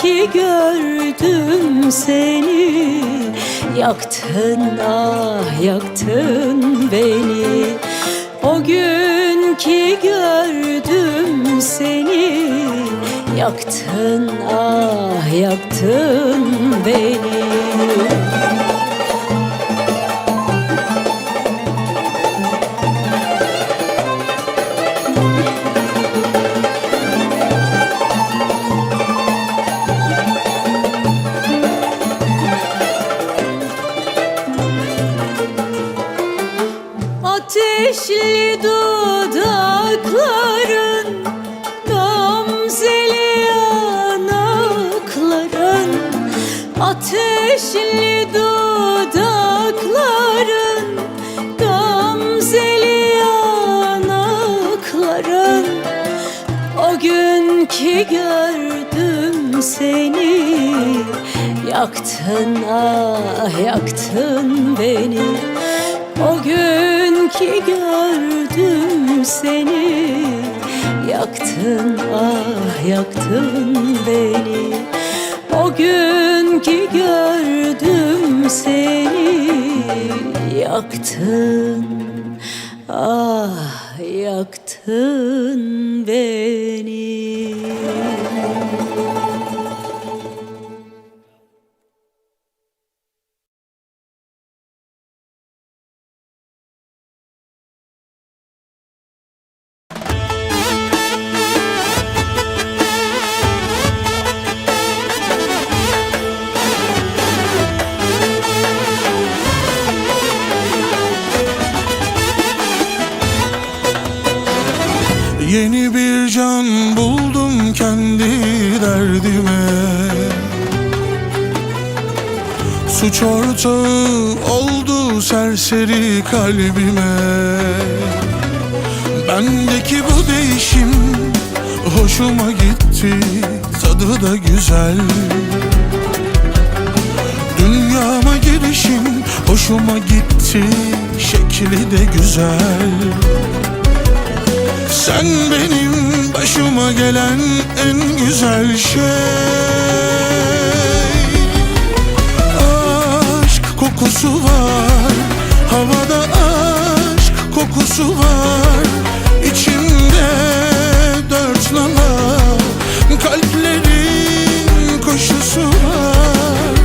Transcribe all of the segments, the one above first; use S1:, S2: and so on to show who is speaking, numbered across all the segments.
S1: ki gördüm seni, yaktın ah yaktın beni. O gün ki gördüm seni, yaktın ah yaktın beni. Ateşli dudakların, gamzeli yanakların, ateşli dudakların, gamzeli yanakların. O gün ki gördüm seni, yaktın ah yaktın beni. O gün ki gördüm seni, yaktın ah yaktın beni. O gün ki gördüm seni, yaktın ah yaktın beni.
S2: Yeni bir can buldum kendi derdime, suç ortağı oldu serseri kalbime. Bendeki bu değişim hoşuma gitti, tadı da güzel. Dünyama girişim hoşuma gitti, şekli de güzel. Sen benim başıma gelen en güzel şey. Aşk kokusu var, havada aşk kokusu var. İçimde dört nala, kalplerin koşusu var.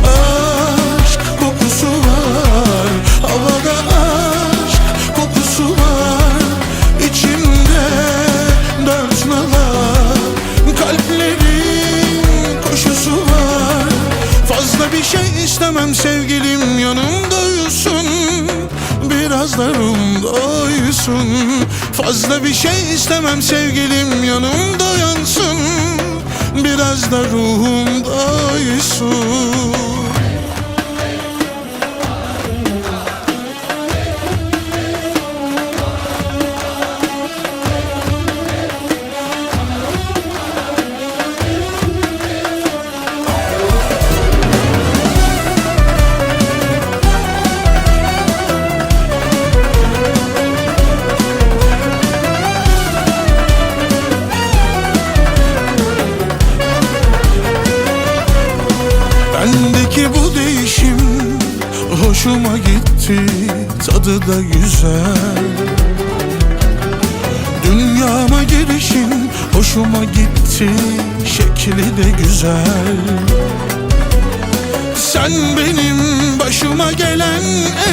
S2: Aşk kokusu var, havada aşk kokusu var. İçimde dört nala, kalplerin koşusu var. Fazla bir şey istemem sevgilim, yanımda uyusun, biraz da ruhumda uyusun. Fazla bir şey istemem sevgilim, yanımda yansın, biraz da ruhumda uyusun. Bendeki bu değişim hoşuma gitti, tadı da güzel. Dünyama girişim hoşuma gitti, şekli de güzel. Sen benim başıma gelen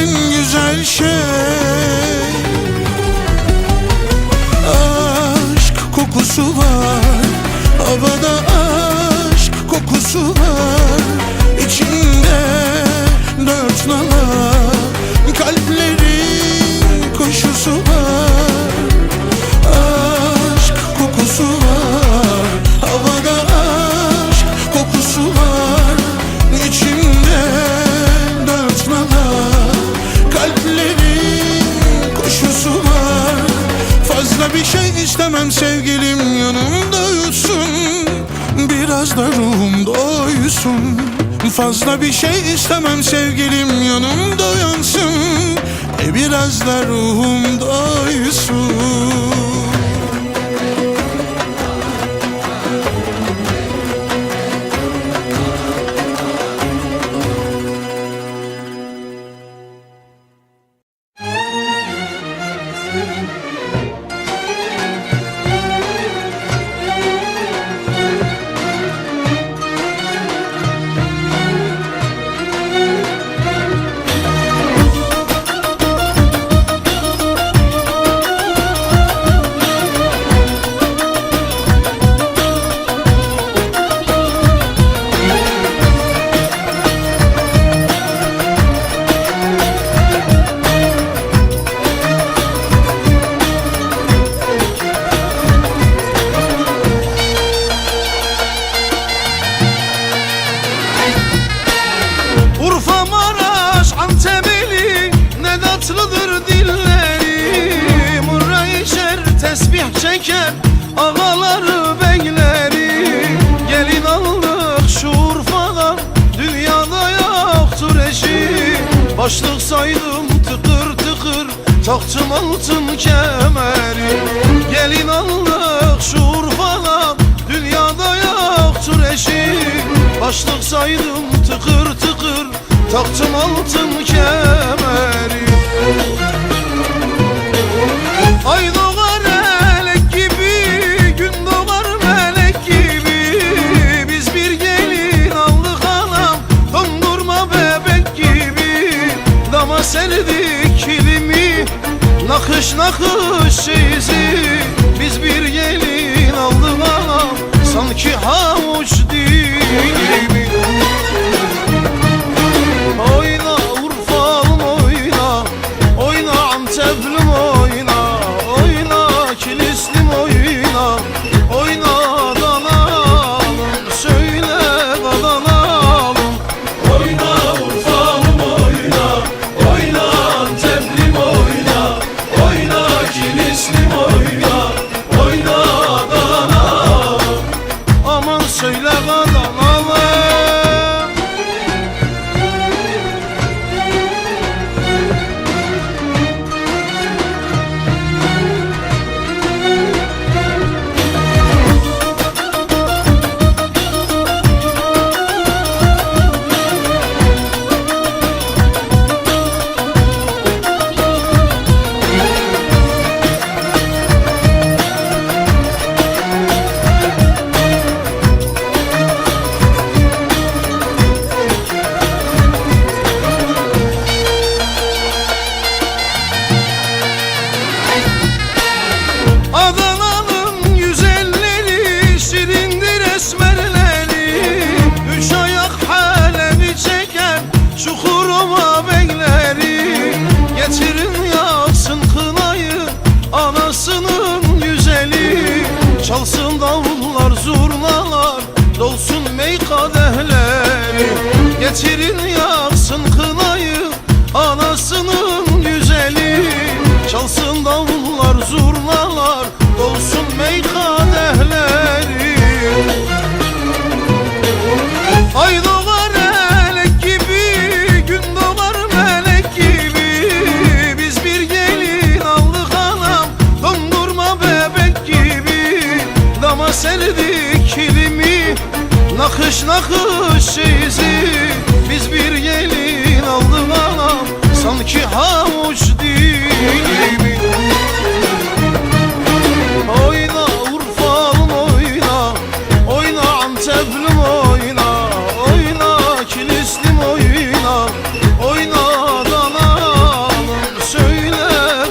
S2: en güzel şey. Aşk kokusu var, havada aşk kokusu var. İçimde dört nala, kalplerin koşusu var. Aşk kokusu var, havada aşk kokusu var. İçimde dört nala, kalplerin koşusu var. Fazla bir şey istemem sevgilim, yanımda uyusun, biraz da ruhumda uyusun. Fazla bir şey istemem sevgilim, yanımda uyansın, biraz da ruhumda uyusun.
S3: tesbih çeken ağaları beyleri. Gelin aldık şu Urfa'dan, dünyada yoktur eşi. Başlık saydım tıkır tıkır, taktım altın kemeri. Gelin aldık şu Urfa'dan, dünyada yoktur eşi. Başlık saydım tıkır tıkır, taktım altın kemeri. Ay doğar elek gibi, gün doğar melek gibi. Biz bir gelin aldık anam, dondurma bebek gibi. Dama serdik kilimi, nakış nakış şeysi. Biz bir gelin aldık anam, sanki havuç dilimi. Oyna Urfa'm oyna, oyna Antep'lim oyna, oyna Kilislim oyna, oyna Adanalım, söyle Adanalım.
S4: Oyna Urfa'm oyna, oyna Antep'lim oyna, oyna Kilislim oyna, oyna Adanalım.
S3: Aman söyle Adanalım. Adana'nın güzelleri, şirindir esmerleri. Üç ayak halemi çeken Çukurova beyleri. Getirin yaksın kınayı, anasının güzeli. Çalsın davullar zurnalar, dolsun mey kadehleri. Getirin yaksın kınayı, anasının güzeli. Çalsın davullar zurnalar, dolsun mey kadehleri. Ay doğar elek gibi, gün doğar melek gibi. Biz bir gelin aldık anam, dondurma bebek gibi. Dama serdik kilimi, nakış nakış şeysi. Biz bir gelin aldık anam, sanki havuç dilimi. Oyna Urfa'm oyna, oyna Antep'lim oyna, oyna Kilislim oyna, oyna Adanalım, söyle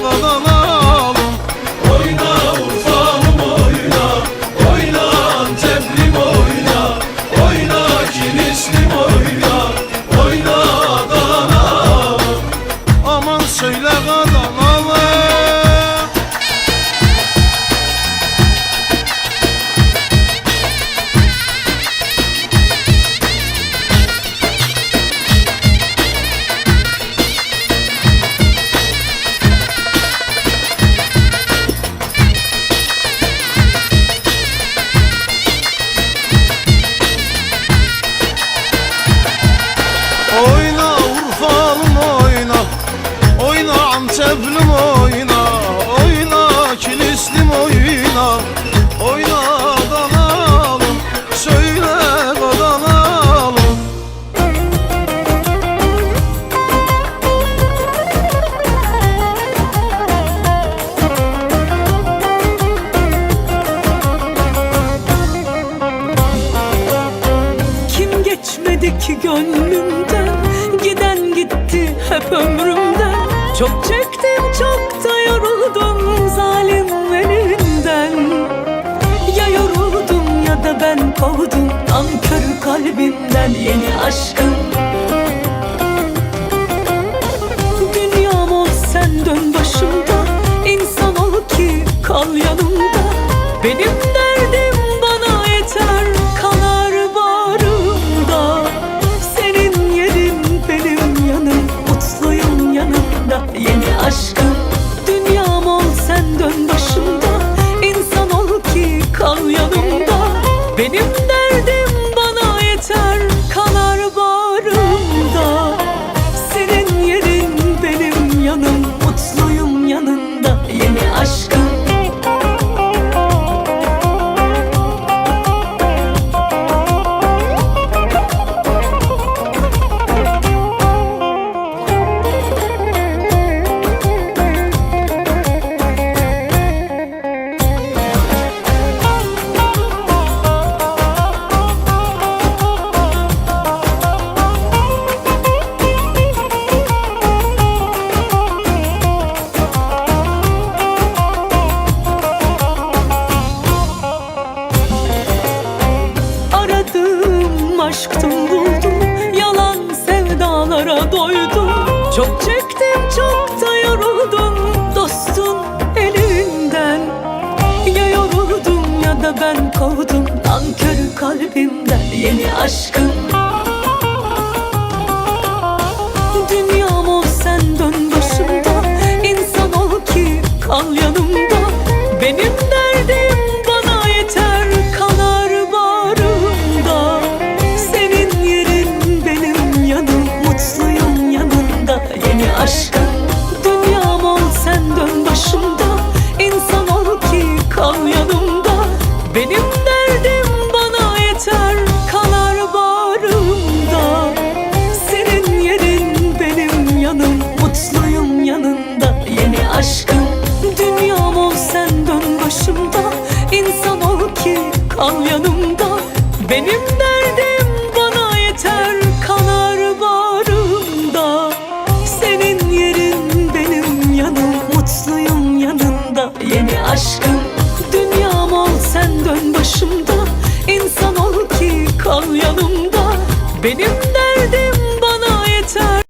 S3: Adanalım.
S4: Oyna Urfa'm oyna, oyna Antep'lim oyna, oyna Kilislim oyna, oyna Adanalım.
S3: Aman söyle Adanalım. Oyna Urfa'm oyna, oyna Antep'lim oyna, oyna Kilislim oyna, oyna Adanalım, söyle Adanalım.
S1: Kim geçmedi ki gönlümden, giden gitti hep ömrümden. Çok çektim, çok da yoruldum zalim elinden. Ya yoruldum ya da ben kovdum nankör kalbimden yeni aşkım. Dünyam ol sen dön başımda, insan ol ki kal yanımda. Benim derdim bana yeter, kanar bağrımda. Senin yerin benim yanım, mutluyum yanımda yeni aşkım. Dünyam ol sen dön başımda, Çok çektim, çok da yoruldum dostun elinden. Ya yoruldum ya da ben kovdum nankörü kalbimden yeni aşkım. Dünyam ol sen dön başımda, insan ol ki kal yanımda. Benim derdim bana yeter, kanar bağrımda. Senin yerin benim yanım, mutluyum yanında yeni aşkım. Dünyam ol sen dön başımda, insan ol ki kal yanımda. Benim derdim bana yeter, kanar bağrımda. Senin yerin benim yanım, mutluyum yanında yeni aşkım. Dünyam ol sen dön başımda, insan ol ki kal yanımda. Benim derdim bana yeter, kanar bağrımda. Senin yerin benim yanım, mutluyum yanında yeni aşkım. Dünyam ol sen dön başımda, insan ol ki kal yanımda. Benim derdim bana yeter.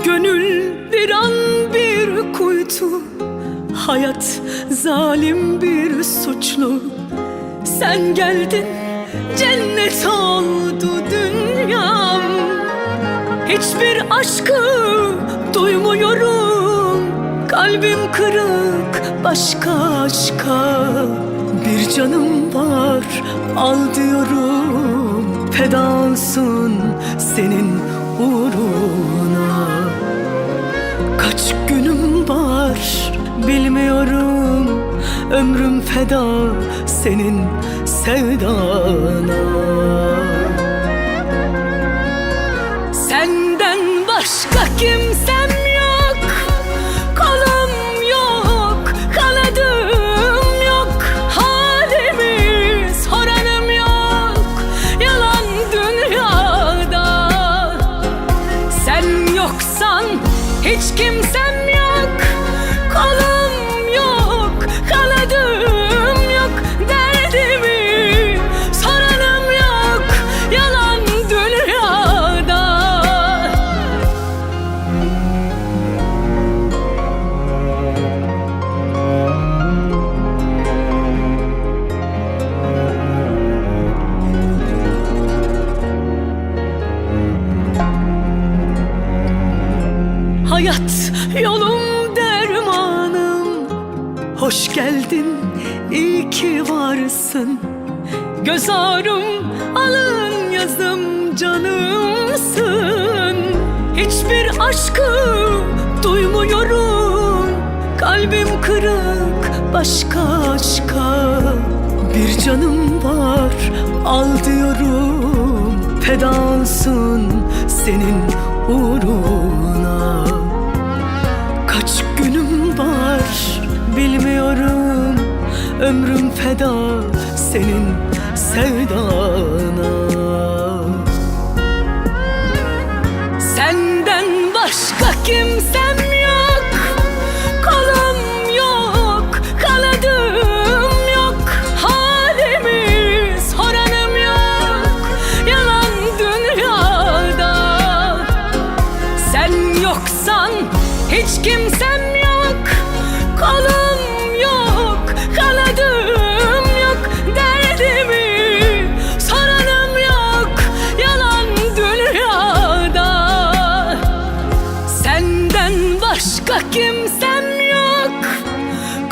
S1: Gönül bir an bir kuytu, hayat zalim bir suçlu. Sen geldin, cennet oldu dünyam. Hiçbir aşkı duymuyorum, kalbim kırık başka aşka. Bir canım var, al diyorum, feda olsun senin uğruna. Kaç günüm var bilmiyorum, ömrüm feda senin sevdana. Senden başka kimsem yok, kolum yok, kanadım yok. Halimi soranım yok, yalan dünyada. Sen yoksan hiç kimsem yok, kolum yok, kanadım yok. Derdimi soranım yok, yalan dünyada. Hayat yolum dermanım, hoş geldin, iyi ki varsın. Göz ağrım, alın yazım, canımsın. Hiçbir aşkı duymuyorum, kalbim kırık başka aşka. Bir canım var, al diyorum, feda olsun senin uğruna. Kaç günüm var bilmiyorum, ömrüm feda senin sevdana. Senden başka kimsem yok, kolum yok, kanadım yok. Halimi soranım yok, yalan dünyada. Sen yoksan hiç kimsem yok, kolum yok, kanadım yok. Derdimi soranım yok, yalan dünyada. Senden başka kimsem yok,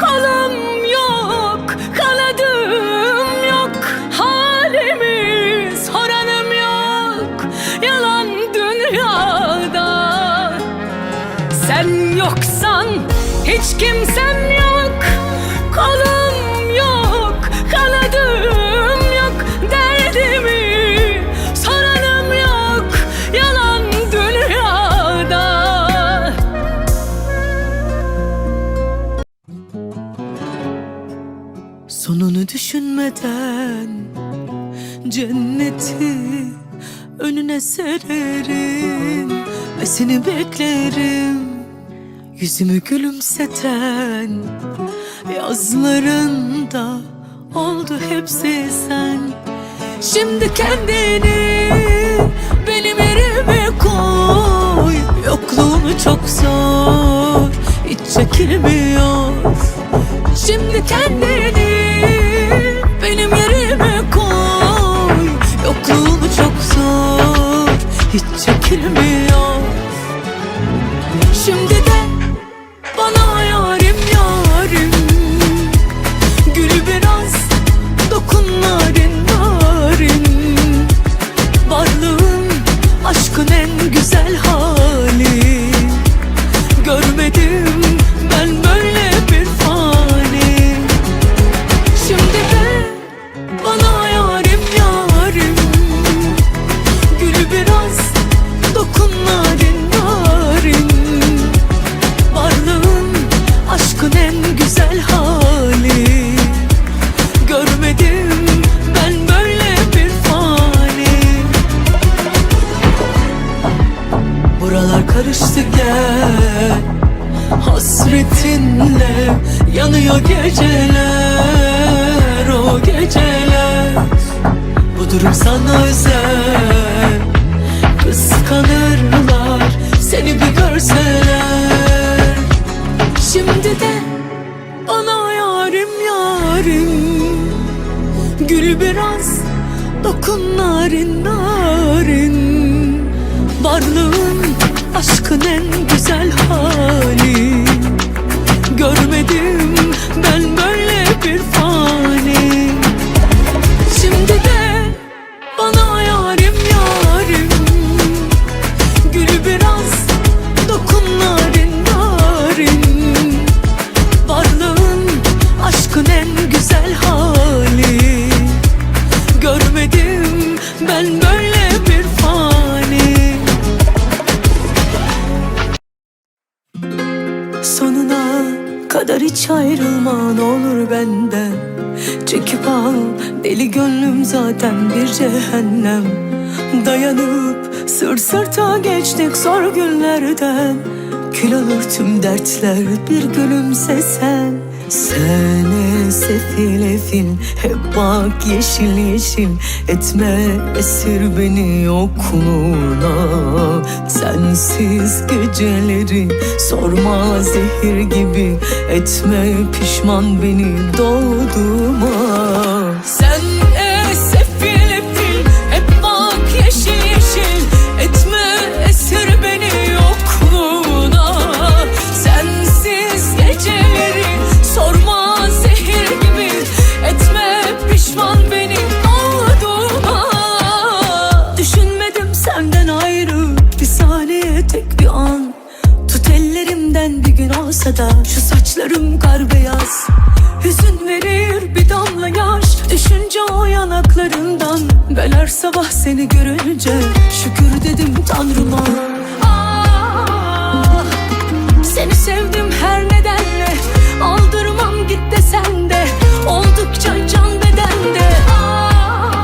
S1: kolum yok, kanadım yok. Halimi soranım yok, yalan dünyada. Sen yoksan hiç kimsem yok, kolum yok, kanadım yok. Derdimi soranım yok, yalan dünyada. Sonunu düşünmeden cenneti önüne sererim ve seni beklerim. Yüzümü gülümseten yazlarında oldu hepsi sen. Şimdi kendini benim yerime koy. Yokluğunu çok zor, hiç çekilmiyor. Şimdi kendini benim yerime koy. Yokluğunu çok zor, hiç çekilmiyor. Şimdi de bana yarim yarim, gül biraz, dokun narin narin. Varlığın aşkın en güzel hali. Görmedim ben böyle bir fani. Şimdi de bana yarim yarim, gül biraz, dokun narin narin. Varlığın aşkın en güzel hali. Görmedim ben böyle bir fani. Buralar karıştı gel, hasretinle yanıyor geceler, o geceler. Bu durum sana özel, kıskanırlar seni bir görseler. Şimdi de bana yarim yarim, gül biraz, dokun narin narin. Varlığın aşkın en güzel hali. Görmedim ben böyle bir fani. Şimdi de bana yarim yarim, gül biraz, dokun narin narin. Varlığın aşkın en güzel hali. Görmedim ben böyle bir fani. Sonuna kadar hiç ayrılma ne olur benden. Çekip al deli gönlüm zaten bir cehennem. Dayanıp sırt sırta geçtik zor günlerden. Kül alır tüm dertler bir gülümsesen. Sen sefil efil hep bak yeşil yeşil. Etme esir beni yokluğuna. Sensiz geceleri sorma zehir gibi. Etme pişman beni doğduğuma. Sen sefil efil hep bak yeşil yeşil. Etme esir beni yokluğuna. Sensiz geceleri sorma zehir gibi. Etme pişman beni doğduğuma. Düşünmedim senden ayrı bir saniye, tek bir an. Tut ellerimden bir gün olsa da şu saçlarım kar beyaz. Hüzün verir bir damla yaş düşünce o yanaklarından. Ben her sabah seni görünce şükür dedim Tanrıma. Ah, seni sevdim her nedenle. Aldırmam git desen de oldukça can bedende. Ah,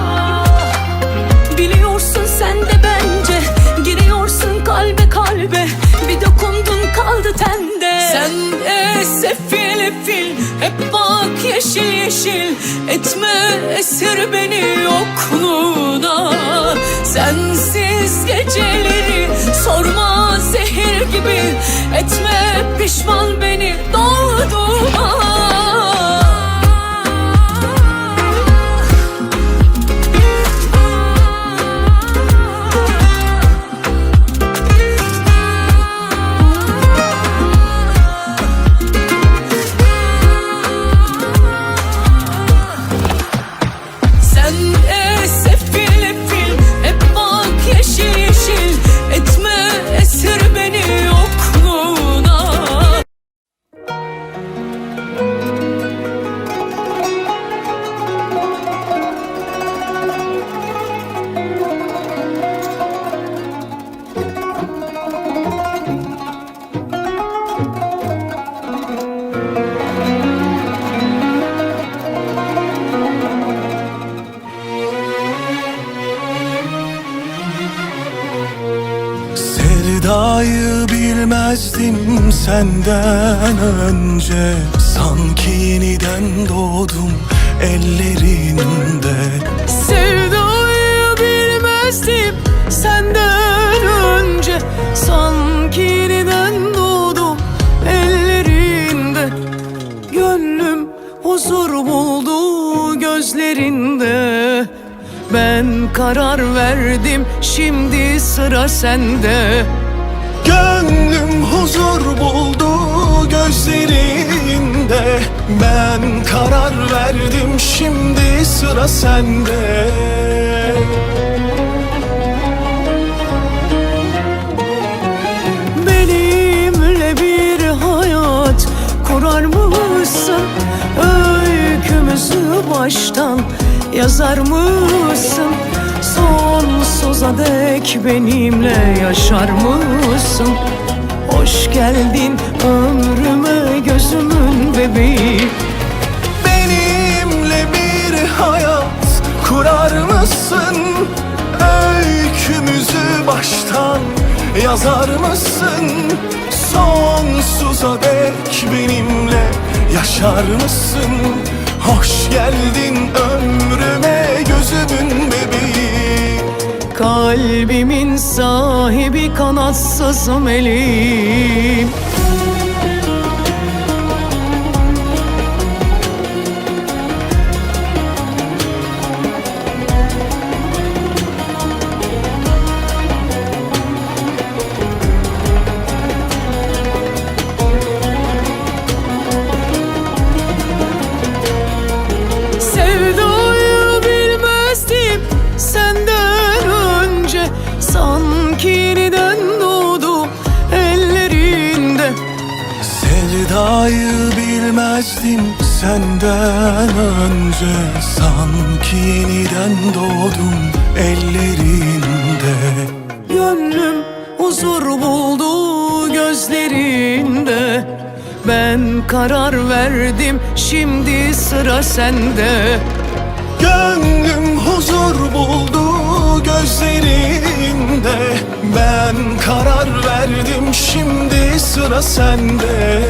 S1: biliyorsun sen de bence. Giriyorsun kalbe kalbe. Bir dokundun kaldı tende. Sen sefil efil hep bak yeşil yeşil. Etme esir beni yokluğuna. Sensiz geceleri sorma zehir gibi. Etme pişman beni doğduğuma.
S2: bilmezdim senden önce. Sanki yeniden doğdum ellerinde.
S1: Sevdayı bilmezdim senden önce. Sanki yeniden doğdum ellerinde. Gönlüm huzur buldu gözlerinde. Ben karar verdim, şimdi sıra sende.
S2: Gönlüm huzur buldu gözlerinde. Ben karar verdim, şimdi sıra sende.
S1: Benimle bir hayat kurar mısın? Öykümüzü baştan yazar mısın? Sonsuza dek benimle yaşar mısın? Hoş geldin ömrüme, gözümün bebeği.
S2: Benimle bir hayat kurar mısın? Öykümüzü baştan yazar mısın? Sonsuza dek benimle yaşar mısın? Hoş geldin ömrüme, gözümün bebeği.
S1: Kalbimin sahibi, kanatsız meleğim. Sevdayı bilmezdim senden önce. Sanki yeniden doğdum ellerinde.
S2: Sevdayı bilmezdim senden önce. Sanki yeniden doğdum ellerinde.
S1: Gönlüm huzur buldu gözlerinde. Ben karar verdim, şimdi sıra sende.
S2: Gönlüm huzur buldu gözlerinde. Ben karar verdim, şimdi sıra sende.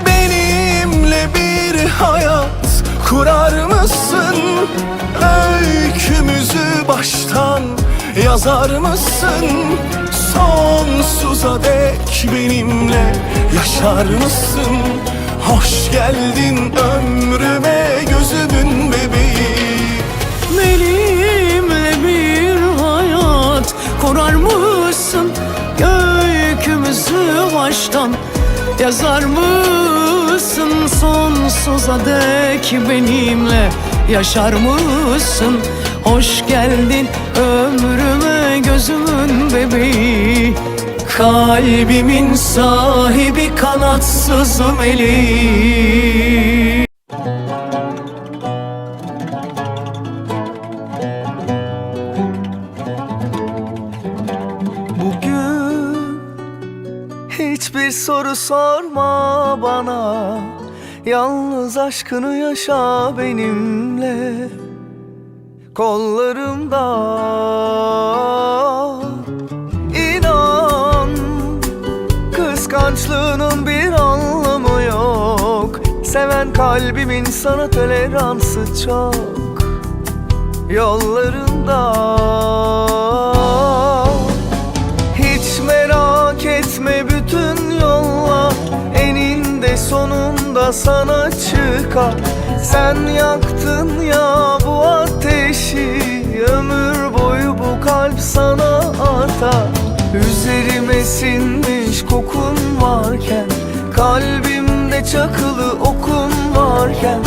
S2: Benimle bir hayat kurar mısın? Öykümüzü baştan yazar mısın? Sonsuza dek benimle yaşar mısın? Hoş geldin ömrüme, gözümün bebeği.
S1: Benimle bir hayat kurar mısın? Öykümüzü baştan yazar mısın? Sonsuza dek benimle yaşar mısın? Hoş geldin ömrüme, gözümün bebeği. Kalbimin sahibi, kanatsız meleği.
S5: Bugün hiçbir soru sorma bana. Yalnız aşkını yaşa benimle. Kollarımda inan, kıskançlığının bir anlamı yok. Seven kalbimin sana toleransı çok. Yollarında hiç merak etme, bütün yollar eninde sonunda sana çıkar. Sen yaktın ya bu ateşi, ömür boyu bu kalp sana artar. Üzerime sinmiş kokun varken, kalbimde çakılı okun varken,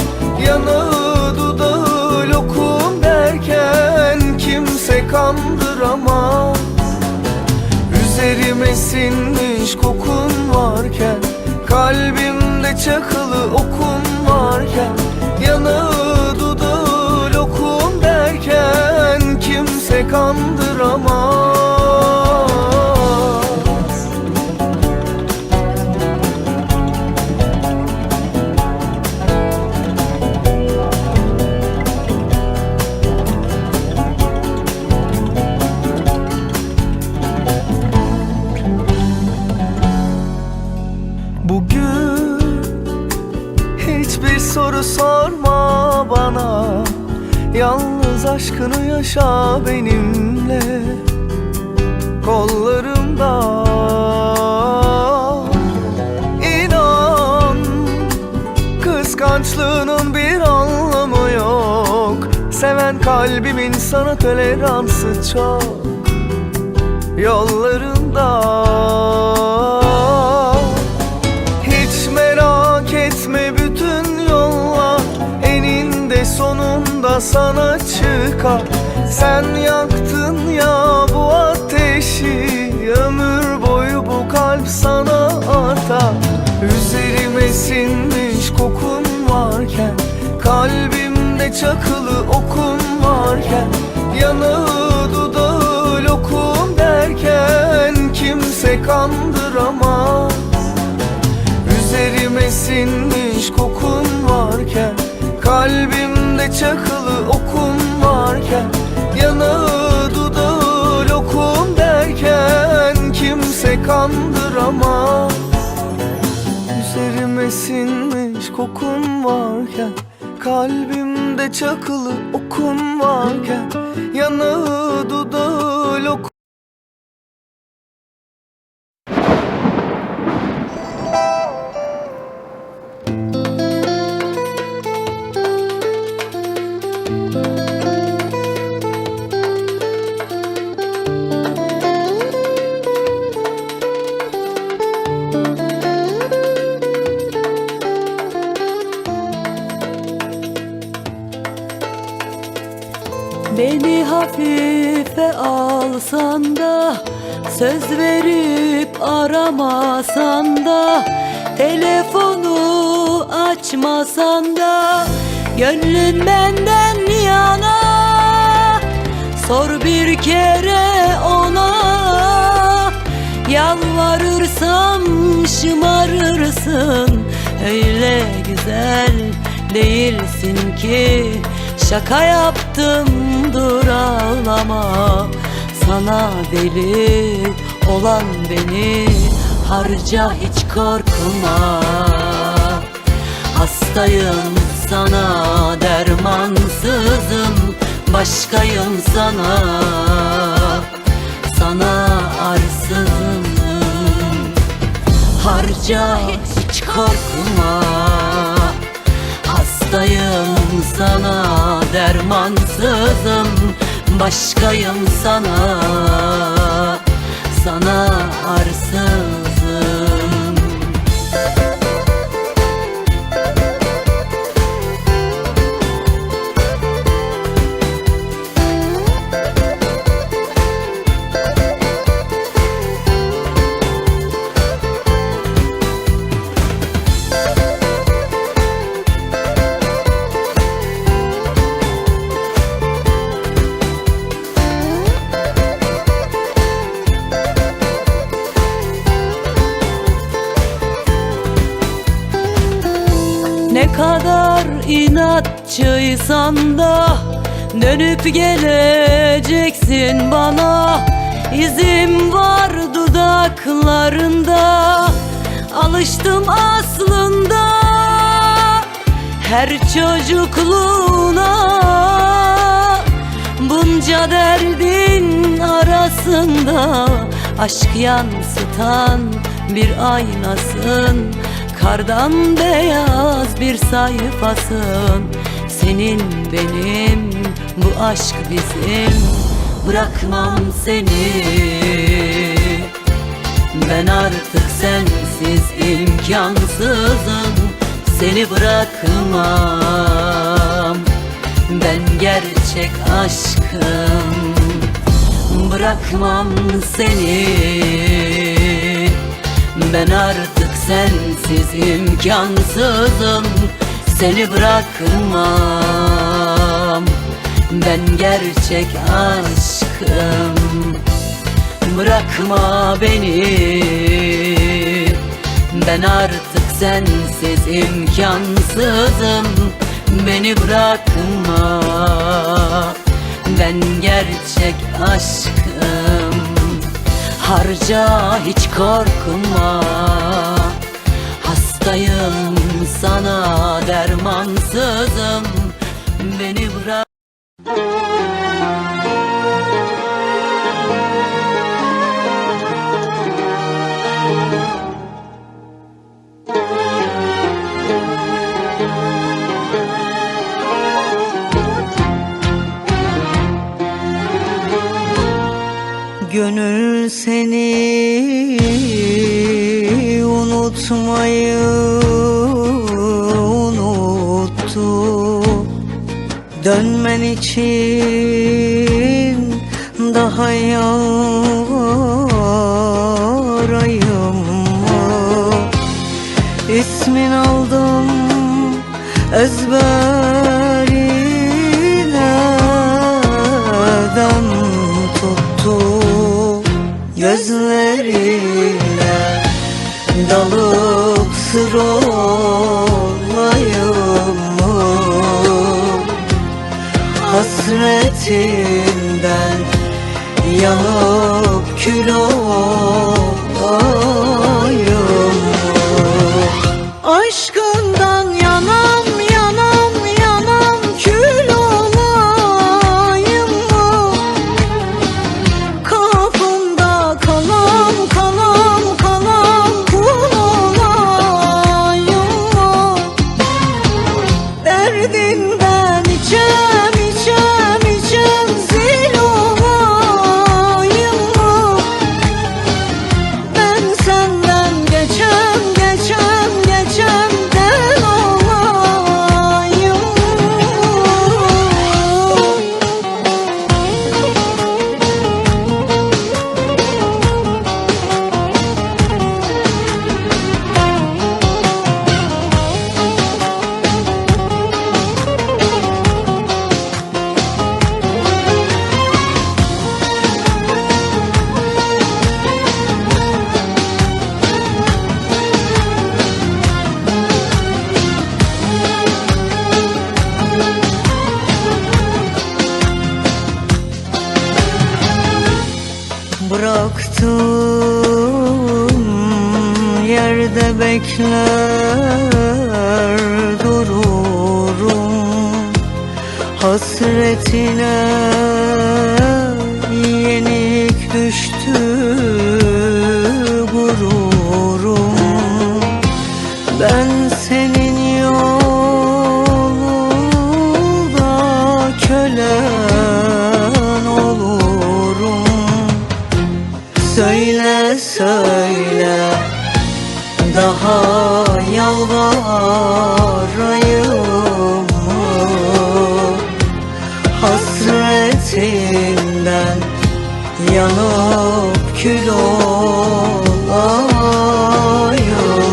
S5: yanağı dudağı lokum derken kimse kandıramaz. Üzerime sinmiş kokun varken, kalbimde çakılı okun varken, yanağı dudağı lokum derken kimse kandıramaz. oldu sorma bana. Yalnız aşkını yaşa benimle kollarımda. İnan, kıskançlığının bir anlamı yok. Seven kalbimin sana toleransı çok. Yollarında hiç merak etme, bütün yollar eninde sonunda sana çıkar. Sen yaktın ya bu ateşi, ömür boyu bu kalp sana artar. Üzerime sinmiş kokun varken, kalbimde çakılı okun varken, yanağı dudağı lokum derken kimse kandıramaz. Üzerime sinmiş kokun varken, kalbimde çakılı okun varken, yanağı dudağı lokum derken kimse kandıramaz. Üzerime sinmiş kokun varken, kalbimde çakılı okun varken, yanağı dudağı lokum.
S1: Beni hafife alsan da, söz verip aramasan da, telefonu açmasan da, gönlün benden yana. Sor bir kere ona, yalvarırsam şımarırsın. Öyle güzel değilsin ki, şaka yaptımdır ağlama. Sana deli olan beni harca, hiç korkma. Hastayım sana, dermansızım, başkayım sana. Sana arsızım, harca hiç korkma. Hastayım sana, dermansızım, başkayım sana. Sana arsızım. Ne kadar inatçıysan da, dönüp geleceksin bana. İzim var dudaklarında, alıştım aslında her çocukluğuna. Bunca derdin arasında, aşk yansıtan bir aynasın. Kardan beyaz bir sayfasın. Senin benim, bu aşk bizim. Bırakmam seni, ben artık sensiz imkansızım. Seni bırakmam, ben gerçek aşkım. Bırakmam seni, ben artık sensiz imkansızım. Seni bırakmam, ben gerçek aşkım. Bırakma beni, ben artık sensiz imkansızım. Beni bırakma, ben gerçek aşkım. Harca hiç korkma, hastayım sana, dermansızım, ansızın beni bırak.
S6: Gönül seni unutmayı unuttu. Dönmen için daha yarayım mı? İsmin aldım ezberine tuttu. Gözlerine dalıp sır olayım mı? Hasretinden yanıp kül olayım mı? Aşkından yanam yanam yanam kül olayım mı? Kapında kalam kalam kalam kul olayım mı? Derdinden içem içem içem zil olayım mı? Ben senden geçem geçem geçem del olayım mı? Bıraktığım yerde bekler dururum. Hasretine yenik düştü gururum. Ben senin yolunda kölen olurum. Söyle söyle daha yalvarayım mı? Hasretinden yanıp kül olayım mı?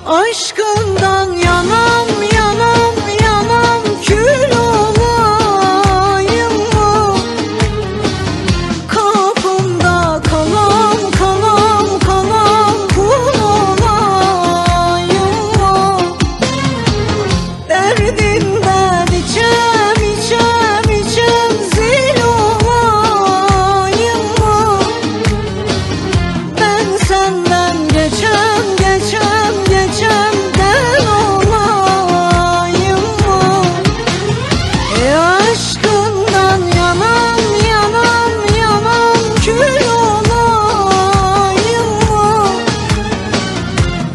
S6: Aşkından yanam yanam yanam kül olayım mı? Kapında kalam kalam kalam kul olayım mı? Derdinden içem içem içem zil olayım mı? Ben senden geçem geçem geçem del olayım mı? Aşkından yanam yanam yanam kül olayım mı?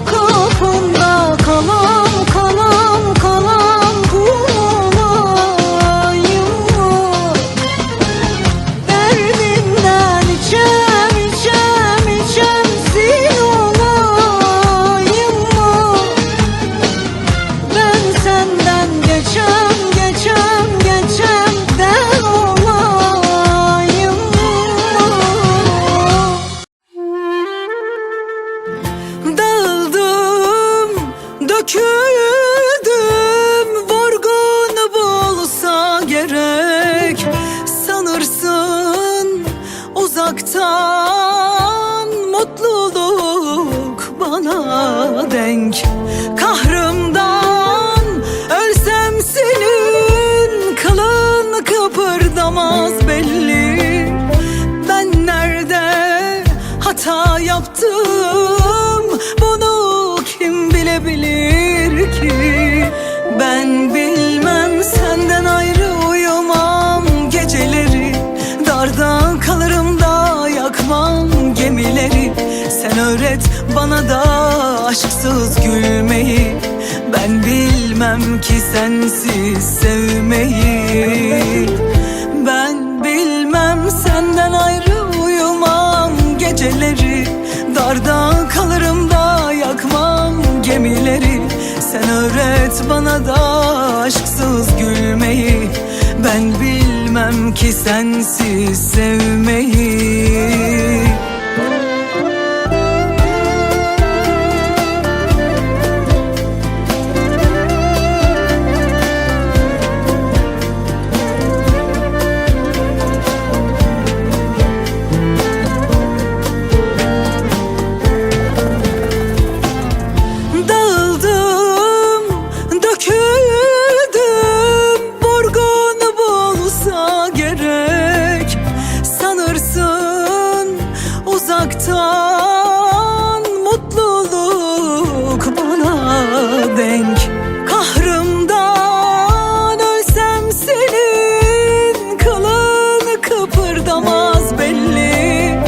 S6: Kapında kalam kalam kalam kul olayım mı? Derdinden içem içem içem zil olayım mı? Ben senden geçem geçem geçem del olayım mı?
S1: Dağıldım, döküldüm, vurgun bulsa gerek. Sanırsın uzaktan mutluluk bana denk. Kahrımdan ölsem senin kılın kıpırdamaz belli. Ben nerede hata yaptım, bunu kim bilebilir ki? bana da aşksız gülmeyi. Ben bilmem ki sensiz sevmeyi. Ben bilmem senden ayrı uyumam geceleri. Darda kalırım da yakmam gemileri. Sen öğret bana da aşksız gülmeyi. Ben bilmem ki sensiz sevmeyi. Uzaktan mutluluk bana denk. Kahrımdan ölsem senin kılın kıpırdamaz belli.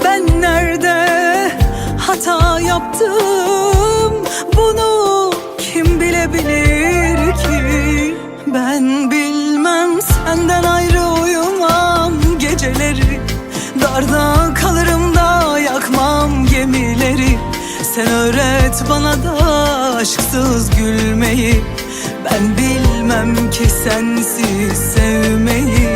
S1: Ben nerede hata yaptım, bunu kim bilebilir ki? Ben bilmem senden ayrı uyumam geceleri. Darda kalırım da yakmam gemileri. Sen öğret bana da aşksız gülmeyi. Ben bilmem ki sensiz sevmeyi.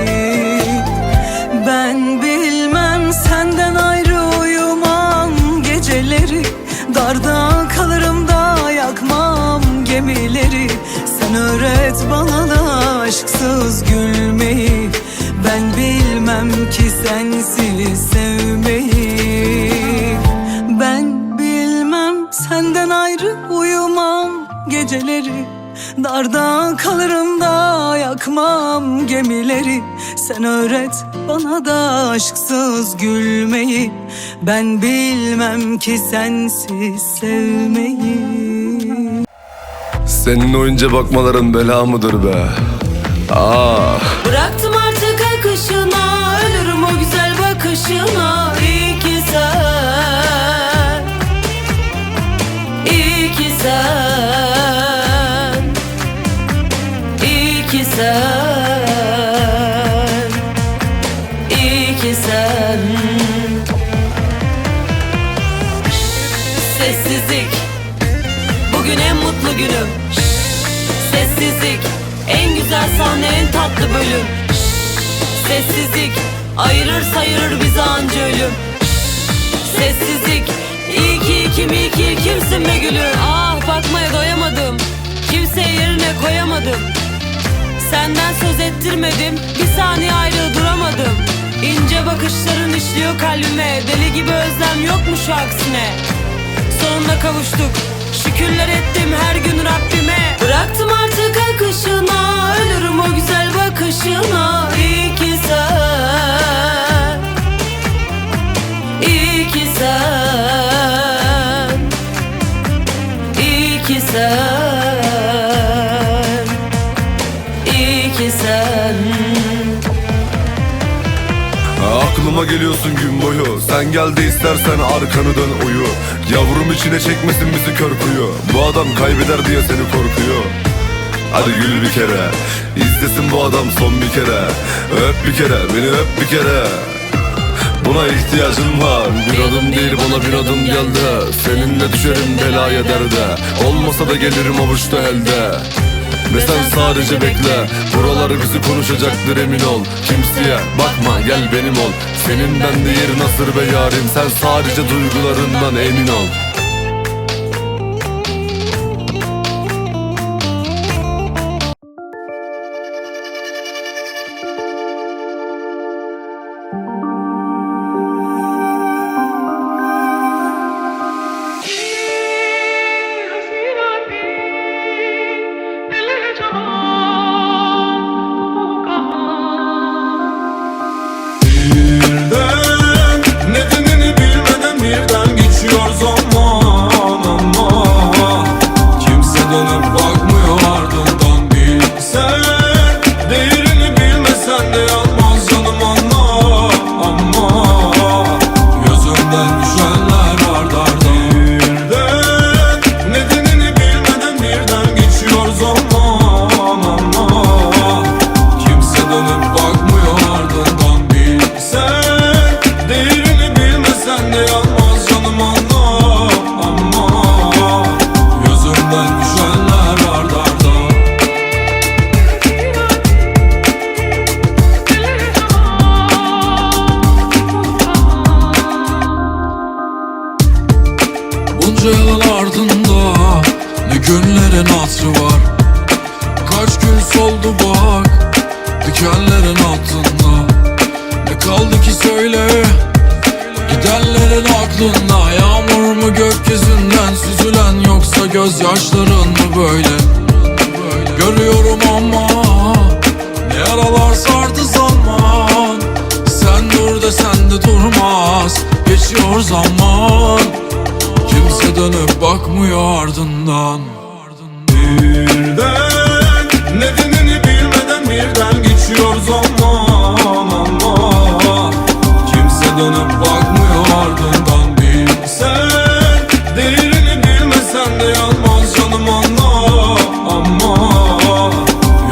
S1: Ben bilmem senden ayrı uyumam geceleri. Darda kalırım da yakmam gemileri. Sen öğret bana da aşksız gülmeyi. Ben bilmem ki sensiz sevmeyi. Ben bilmem senden ayrı uyumam geceleri. Darda kalırım da yakmam gemileri. Sen öğret bana da aşksız gülmeyi. Ben bilmem ki sensiz sevmeyi.
S7: Senin oyunca bakmaların bela mıdır be? Ah.
S1: Bıraktım artık akışına, ölürüm o güzel bakışına. İyi ki sen, iyi ki sen, iyi ki sen, iyi ki sen. Sessizlik, bugün en mutlu günüm. Sessizlik, en güzel sahne, en tatlı bölüm. Sessizlik, ayırır sayırır bizi anca ölüm. Sessizlik, iyi ki kim, iyi ki kimsin be gülüm. Ah, bakmaya doyamadım, kimseye yerine koyamadım. Senden söz ettirmedim, bir saniye ayrı duramadım. İnce bakışların işliyor kalbime, deli gibi özlem yok mu şu aksine? Sonunda kavuştuk, şükürler ettim her gün Rabbime. Bıraktım artık akışına, ölürüm o güzel bakışına. İyi ki sen, iyi ki sen, iyi ki sen, iyi ki sen.
S7: Aklıma geliyorsun gün boyu. Sen gel de istersen arkanı dön uyu. Yavrum içine çekmesin bizi kör kuyu. Bu adam kaybeder diye seni korkuyor. Hadi gül bir kere, izlesin bu adam son bir kere. Öp bir kere, beni öp bir kere. Buna ihtiyacım var. Bir adım değil bana bir adım geldi. Seninle düşerim belaya derde. Olmasa da gelirim avuçta elde. Ve sen sadece bekle, buraları bizi konuşacaktır emin ol. Kimseye bakma gel benim ol. Senin bende yerin asır be yarim. Sen sadece duygularından emin ol.
S4: Nedenini bilmeden birden geçiyor zaman. Bunca yılın ardında ne günlerin hatırı var. Kaç gün soldu bak dikenlerin altında. Ne kaldı ki söyle gidenlerin aklında. Yağmur mu gökyüzünden süzülen, yoksa gözyaşların mı böyle? Görüyorum ama ne yaralar sardı zaman. Sen dur desen de durmaz, geçiyor zaman. Kimse dönüp bakmıyor ardından.
S3: Birden nedenini bilmeden birden geçiyor zaman ama
S4: Kimse dönüp bakmıyor ardından.
S3: sen değerini bilmesen de yanmaz canım anla ama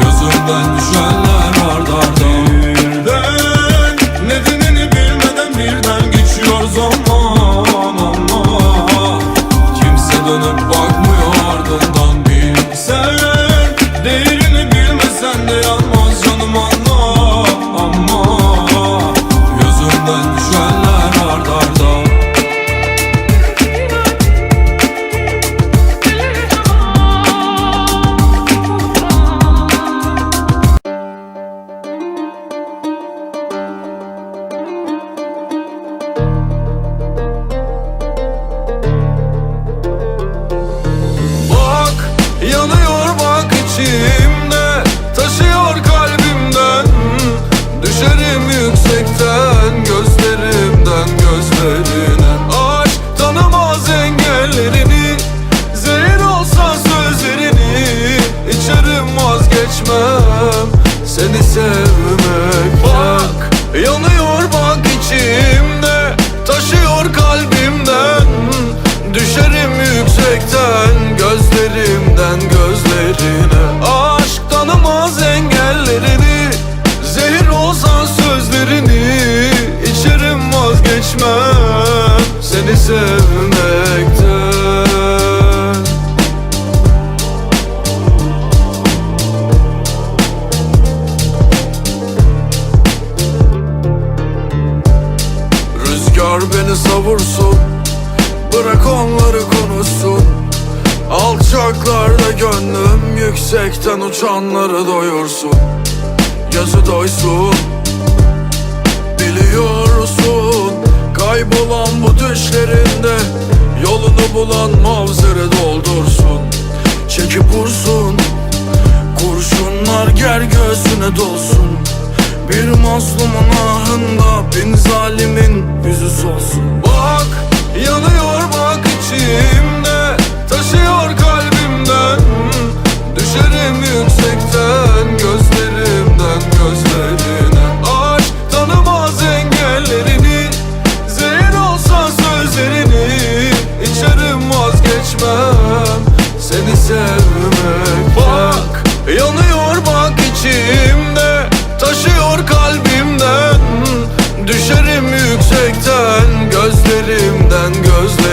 S4: Gözümden düşenler ard arda.
S3: birden nedenini bilmeden birden geçiyor zaman ama
S4: Kimse dönüp bakmıyor ardından.
S3: sen değerini bilmesen de yanmaz canım anla ama
S4: Gözümden düşenler ard arda.
S3: Bak yanıyor bak içimde, taşıyor kalbimden. Düşerim yüksekten gözlerimden gözlerine. Aşk tanımaz engellerini, zehir olsa sözlerini. İçerim vazgeçmem seni sevmekten. Bak yanıyor bak içimde, taşıyor kalbimden. Düşerim yüksekten gözlerimden gözlerine. Aşk tanımaz engellerini, zehir olsa sözlerini. İçerim vazgeçmem seni sevmekten.
S4: Rüzgar beni savursun, bırak onları konuşsun. Alçaklarda gönlüm, yüksekten uçanları doyursun. Gözü doysun, biliyorsun. Kaybolan bu düşlerinde yolunu bulan mavzere doldursun. Çekip vursun, kurşunlar ger göğsüne dolsun. Bir mazlumun ahında bin zalimin yüzü solsun.
S3: Bak yanıyor bak içimde, taşıyor kalbimden. Düşerim yüksekten gözlerimden gözlerine. Aşk tanımaz engellerini, zehir olsa sözlerini. İçerim vazgeçmem seni sevmekten. Bak yanıyor bak içimde, taşıyor kalbimden. Düşerim yüksekten gözlerimden gözlerine.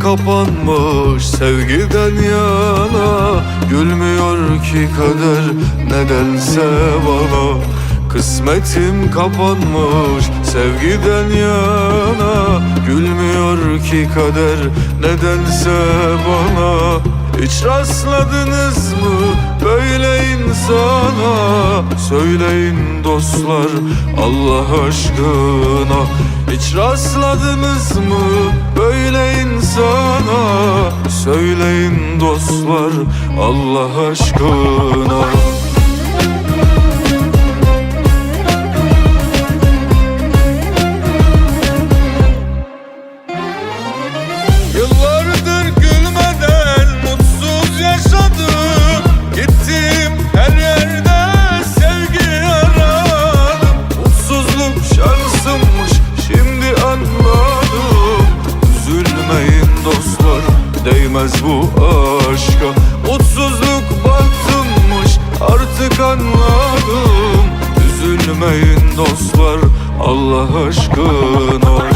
S4: kapanmış sevgiden yana. Gülmüyor ki kader nedense bana. Kısmetim kapanmış sevgiden yana. Gülmüyor ki kader nedense bana. Hiç rastladınız mı böyle insana? Söyleyin dostlar Allah aşkına. Hiç rastladınız mı böyle insana? Söyleyin dostlar Allah aşkına.
S3: Yıllardır gülmeden mutsuz yaşadım. Gittim her yerde sevgi aradım. Mutsuzluk şansımmış şimdi anladım. Üzülmeyin dostlar değmez bu aşka. Mutsuzluk bahtımmış artık anladım. Üzülmeyin dostlar Allah aşkına.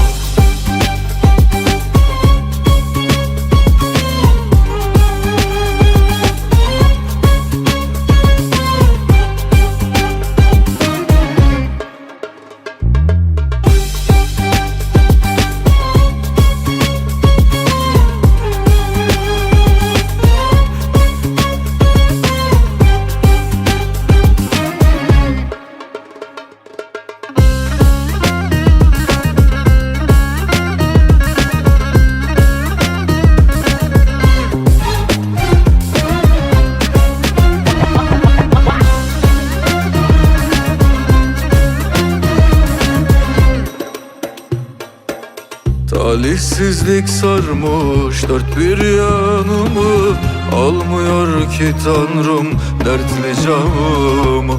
S4: Talihsizlik sarmış dört bir yanımı. Almıyor ki Tanrım dertli canımı.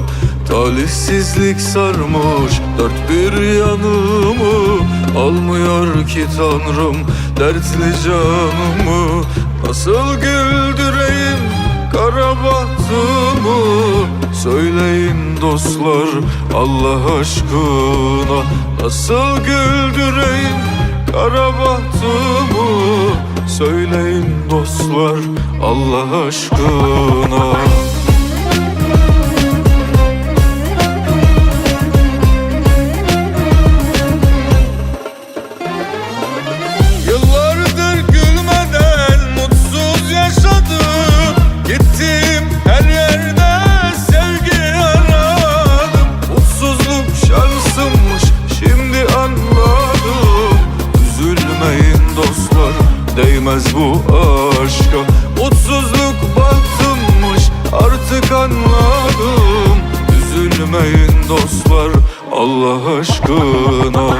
S4: Talihsizlik sarmış dört bir yanımı. Almıyor ki Tanrım dertli canımı. Nasıl güldüreyim kara bahtımı? Söyleyin dostlar Allah aşkına. Nasıl güldüreyim kara bahtımı? Söyleyin dostlar Allah aşkına.
S3: Yıllardır gülmeden mutsuz yaşadım. Gittim her yerde sevgi aradım. Mutsuzluk şansımmış şimdi anladım. Üzülmeyin dostlar değmez bu aşka. Mutsuzluk bahtımmış artık anladım. Üzülmeyin dostlar Allah aşkına.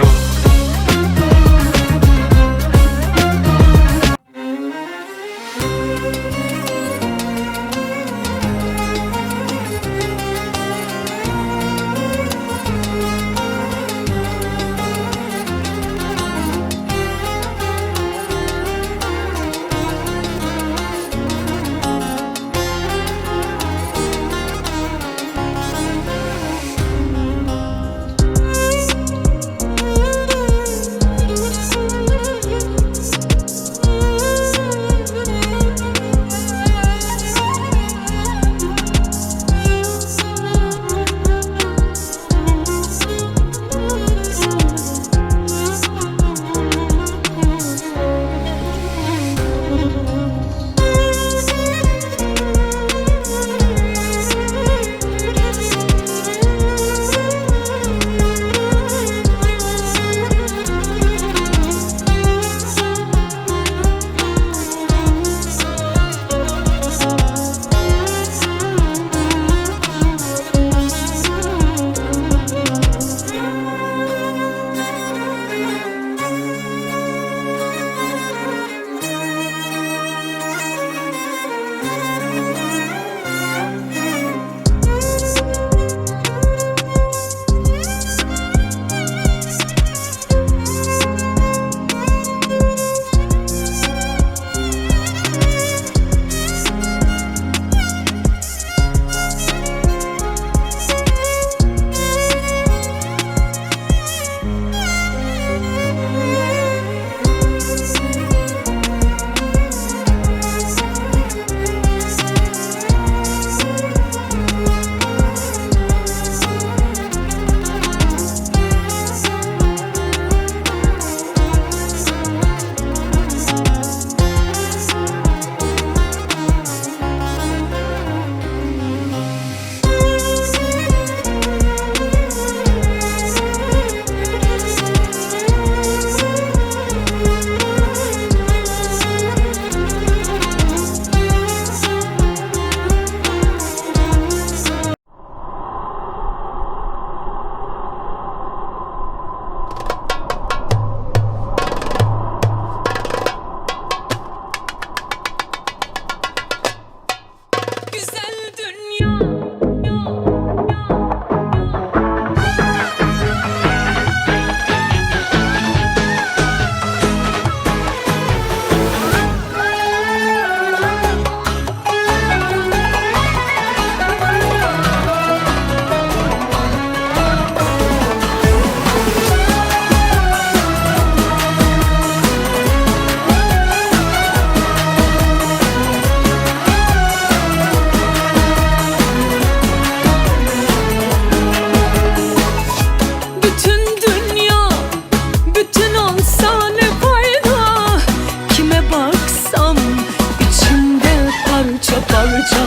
S1: parça parça.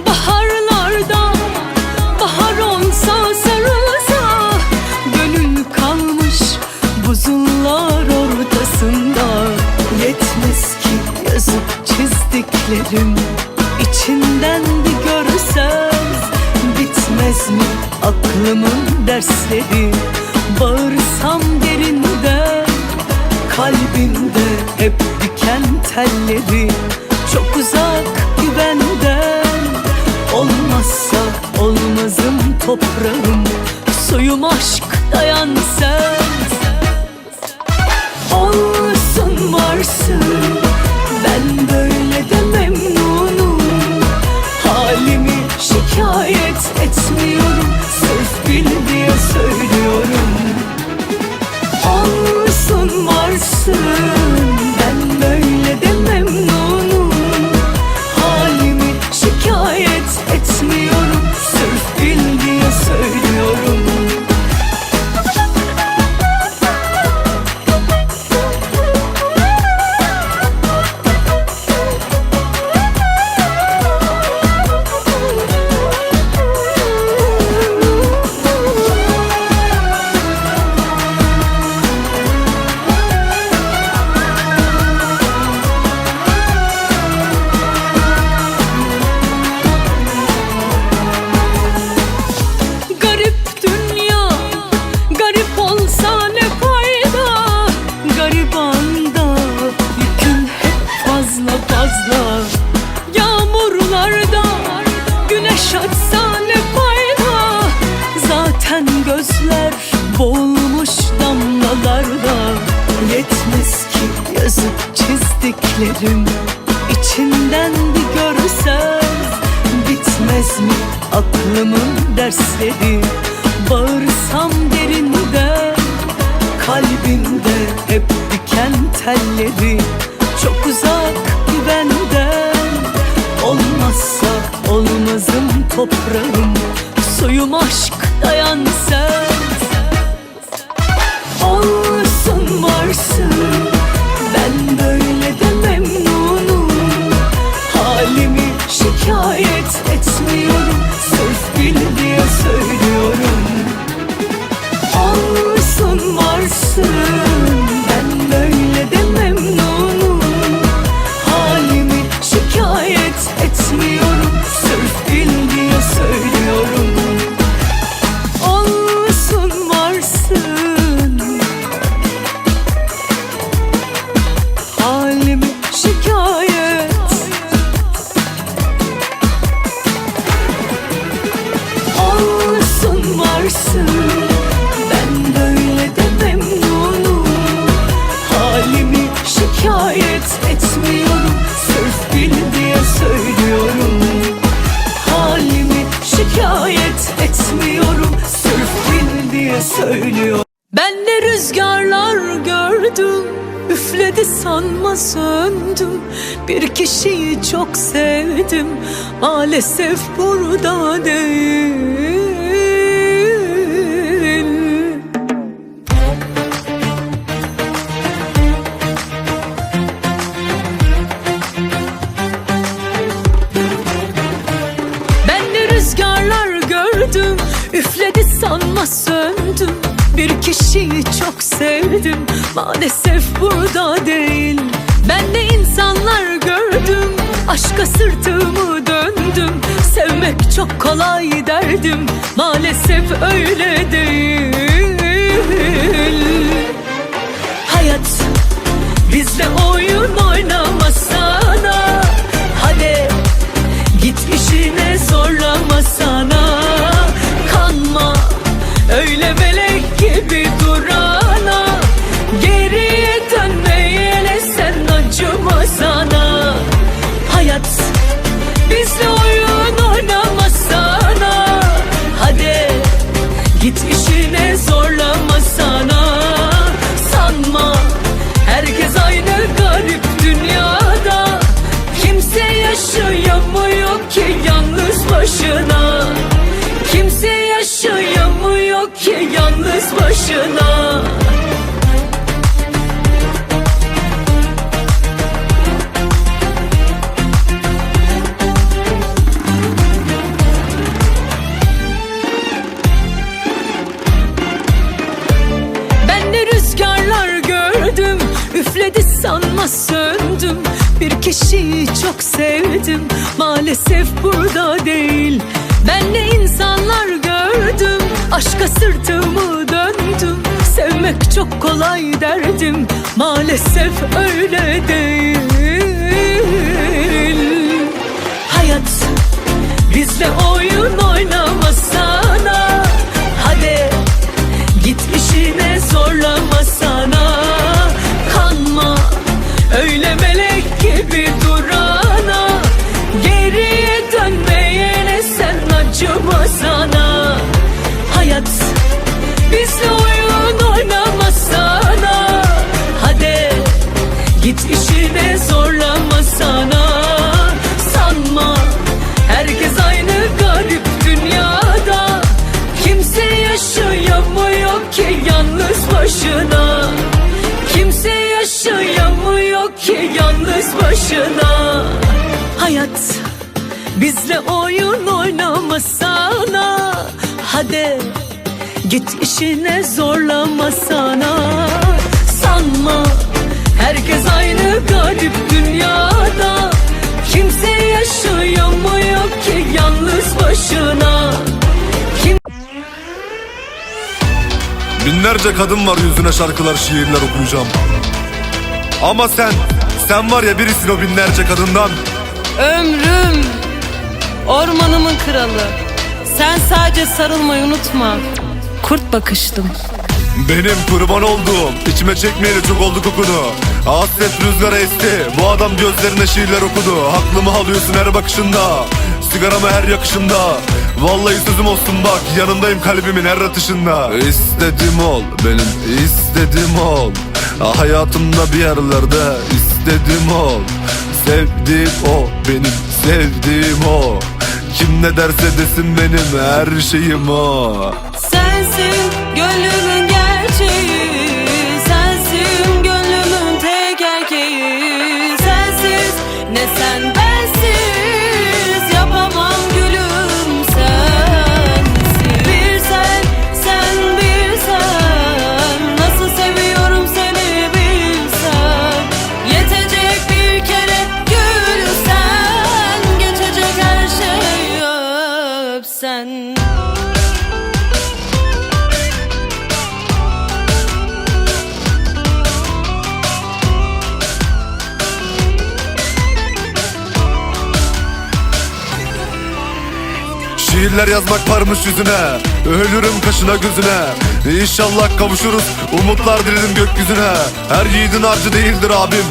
S1: Baharlarda bahar olsa sarılsa, gönül kalmış buzullar ortasında. Yetmez ki yazıp çizdiklerim, içinden bir görsen. Bitmez mi aklımın dersleri, bağırsam derinden. Kalbimde hep diken telleri, çok uzak güvenden. Olmazsa olmazım toprağım, suyum aşk dayan sen. Olsun varsın, ben böyle de memnunum. Halimi şikayet etmiyorum, sırf bil diye söylüyorum. Olsun varsın, ben böyle de memnunum. Halimi şikayet etmiyorum, sırf bil diye söylüyorum. Yağmurlarda güneş açsa ne fayda, zaten gözler boğulmuş damlalarda. Yetmez ki yazıp çizdiklerim, içinden bir görsen. Bitmez mi aklımın dersleri, bağırsam derinden. Kalbimde hep diken telleri, çok uzak güvenden. Olmazsa olmazım toprağım, suyum aşk dayan sen. Olsun varsın, ben böyle de memnunum. Halimi şikayet etmiyorum, sırf bil diye söylüyorum. Olsun varsın, ben böyle de memnunum. Halimi şikayet etmiyorum, sırf bil diye söylüyorum. Olsun varsın, halimi şikayet. Olsun varsın, ben böyle de memnunum. Halimi şikayet etmiyorum, sırf bil diye söylüyorum. Halimi şikayet etmiyorum, sırf bil diye söylüyorum. Ben de rüzgarlar gördüm, üfledi sanma söndüm. Bir kişiyi çok sevdim, maalesef burada değil. Ben de rüzgarlar gördüm, üfledi sanma söndüm. Bir kişiyi çok sevdim, maalesef burada değil. Ben de insanlar gördüm, aşka sırtımı döndüm. Sevmek çok kolay derdim, maalesef öyle değil. Hayat bizle oyun oynamasana. Hadi git işine zorlamasana. Kanma öyle melek gibi durana. Geriye dönmeyene sen acıma sana. Hayat bizle oyun oynamasana. Hadi git işine zorlamasana. Sanma herkes aynı garip dünyada. Kimse yaşayamıyor ki yalnız başına. Kimse yaşayamıyor ki yalnız başına. çok sevdim, maalesef burada değil. Ben ne insanlar gördüm, aşka sırtımı döndüm. Sevmek çok kolay derdim, maalesef öyle değil. Hayat bizle oyun oynamasana, hadi git işine zorlamasana. Kanma öyle melek gibi durana, geriye dönmeyene sen acımasana. Hayat bizle oyun oynamasana, hadi git işine zorlamasana. Sanma herkes aynı garip dünyada, kimse yaşayamıyor ki yalnız başına. Kimse yaşayamıyor ki yalnız başına. Hayat bizle oyun oynamasana, hadi git işine zorlamasana. Sanma herkes aynı garip dünyada, kimse yaşayamıyor ki yalnız başına.
S7: Binlerce kadın var yüzüne şarkılar şiirler okuyacağım. Ama sen var ya birisin o binlerce kadından.
S8: Ömrüm, ormanımın kralı. Sen sadece sarılmayı unutma. Kurt bakışlım.
S7: Benim kurban olduğum, içime çekmeyeli çok oldu kokunu. Hasret rüzgara esti, bu adam gözlerine şiirler okudu. Aklımı alıyorsun her bakışında, sigaramı her yakışında. Vallahi sözüm olsun bak, yanındayım kalbimin her atışında. İstedim ol, benim istedim ol. Hayatımda bir yerlerde istedim ol. Sevdiğim o, benim sevdiğim o. Kim ne derse desin benim her şeyim o.
S8: Sensin gönlümün gerçeği, sensin gönlümün tek erkeği. Sensiz ne sen bensiz yapamam gülüm, sensin. Bir sen bir sen, nasıl seviyorum seni bilsen. Yetecek bir kere gülsen, geçecek her şeyi öpsen.
S7: Şiirler yazmak varmış yüzüne, ölürüm kaşına gözüne. İnşallah kavuşuruz, umutlar dilerim gökyüzüne. Her yiğidin harcı değildir abim,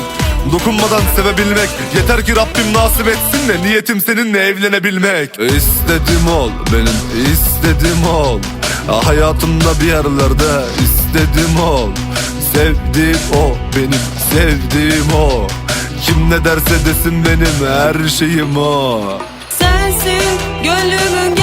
S7: dokunmadan sevebilmek. Yeter ki Rabbim nasip etsin de niyetim seninle evlenebilmek. İstedim ol, benim istedim ol. Hayatımda bir yerlerde istedim ol. Sevdiğim o, benim sevdiğim o. Kim ne derse desin benim her şeyim o.
S8: Sensin gönlümün